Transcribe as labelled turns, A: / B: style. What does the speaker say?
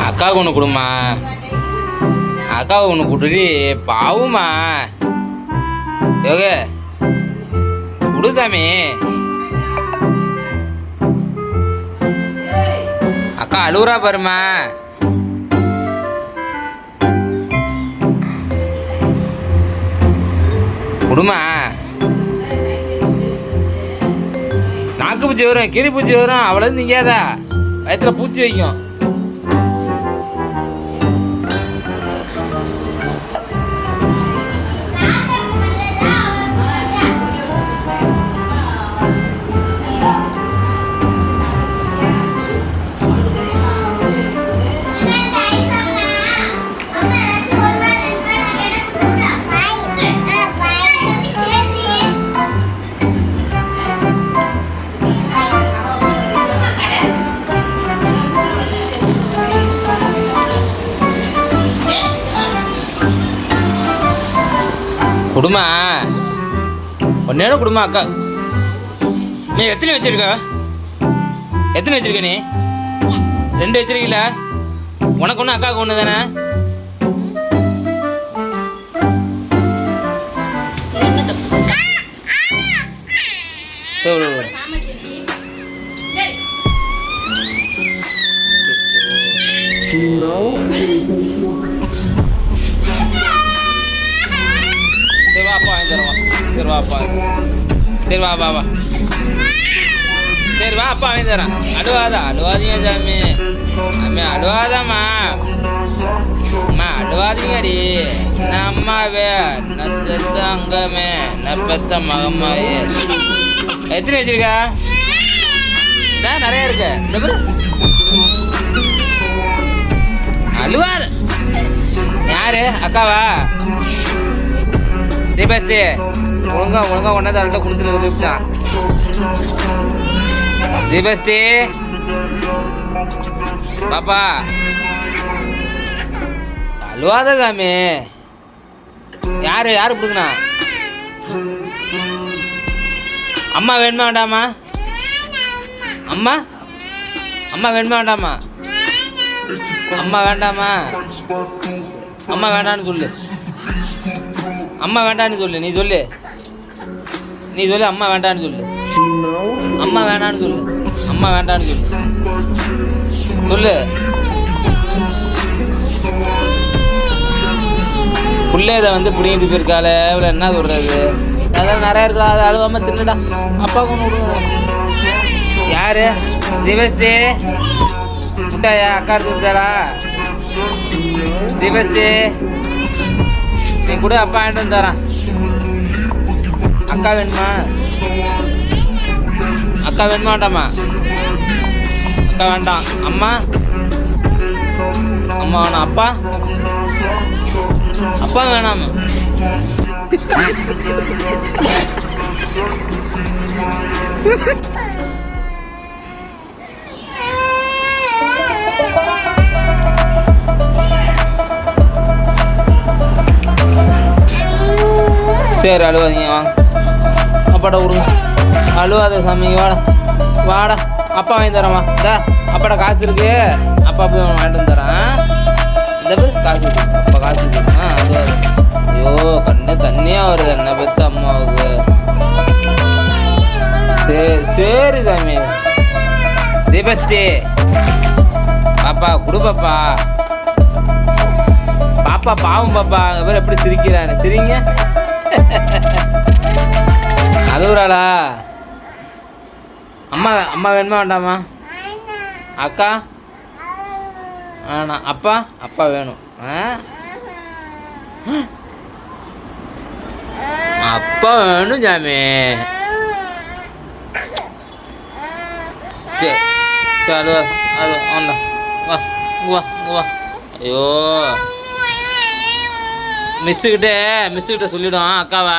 A: அக்காவுக்கு ஒன்று கொடுமா, அக்காவுக்கு ஒன்று கொடுடி, பாவுமா யோக குடு சாமி. அக்கா அழுவுறா பாருமா. குடுமா. நாக்கு பூச்சி வரும், கிளி பூச்சி வரும், அவ்வளோ திங்காதா, வயிற்றுல பூச்சி வைக்கும். குடுமா, ஒன்னேட குடுமா. அக்கா நீ எத்தனை வச்சிருக்க? எத்தனை வச்சிருக்க நீ? 2 வச்சிருக்கீங்களா? உனக்கு ஒன்று அக்காவுக்கு ஒன்று தானே? சரி வாப்பா, சரி வா வா வா, சரி வா அப்பா வாங்கி தரேன். அழுவாதா, அழுவாதீங்க சாமி, அம்மா அழுவாதாம்மா, அம்மா அழுவாதீங்கடி. நான் அம்மாவே, நான் பெத்த அங்கமே, நான் பெத்த மகம்மாவே. எத்தனை வச்சிருக்கா? நிறைய இருக்கு. இந்த பேரு அழுவாத. யாரு அக்காவா? தீபாஸ்தி ஒழுங்கா ஒன்னாவது ஆள்கிட்ட கொடுத்துருக்கான். தீபாஸ்தி பாப்பா அழுவாத சாமி. யாரு கொடுக்கணும்? அம்மா வேணுமா வேண்டாமா? அம்மா வேணுமா வேண்டாமா? அம்மா வேண்டாமா? அம்மா வேண்டான்னு சொல்லு. அம்மா வேண்டான்னு சொல்லு. நீ சொல்லு அம்மா வேண்டான்னு சொல்லு. அம்மா வேண்டான்னு சொல்லு. அம்மா வேண்டான்னு சொல்லு. சொல்லு. பிள்ளையதை வந்து பிடிங்கிட்டு போயிருக்காளே, இவ்வளோ என்ன சொல்றது? அதெல்லாம் நிறையா இருக்கலாம். அதை அழுவாம தின்னுடா. அப்பாவுக்கு ஒன்று விடுங்க. யாரு? திவஸ்தி முட்டாயா? அக்கா எடுத்து விட்டாளா? திவஸ்தி நீ கூட அப்பா வாங்கிட்டு வந்து தரான். அக்கா வேணுமா? அக்கா வேணுமா வேண்டாமா? அக்கா வேண்டாம். அம்மா வேணாம். அப்பா வேணாமா? சரி அழுவாதீங்க, வாங்க அப்பாட்ட விடுங்க. அழுவாத சாமி, வாடா அப்பா வாங்கி தரேம்மா. அப்பாட்ட காசு இருக்கு, அப்பா போய் வாங்கிட்டு வந்து தரேன். இந்த பேர் காசு இருக்கு, அப்பா காசு இருக்கு. அழுவாது. ஐயோ கண்ணு தண்ணியாக வருது என்ன பெத்த அம்மாவுக்கு. சரி சாமி. தீபஸ்தி பாப்பா குடு பாப்பா. பாப்பா பாவம் பாப்பா. பேர் எப்படி சிரிக்கிறான்னு சிரிங்க. அழுவுறாளா? அம்மா வேணுமா வேண்டாமா? அக்கா வேணாம். அப்பா வேணும். அப்பா வேணும் சாமி. சரி வா. ஐயோ மிஸ்ஸுக்கிட்ட சொல்லிவிடும் அக்காவா.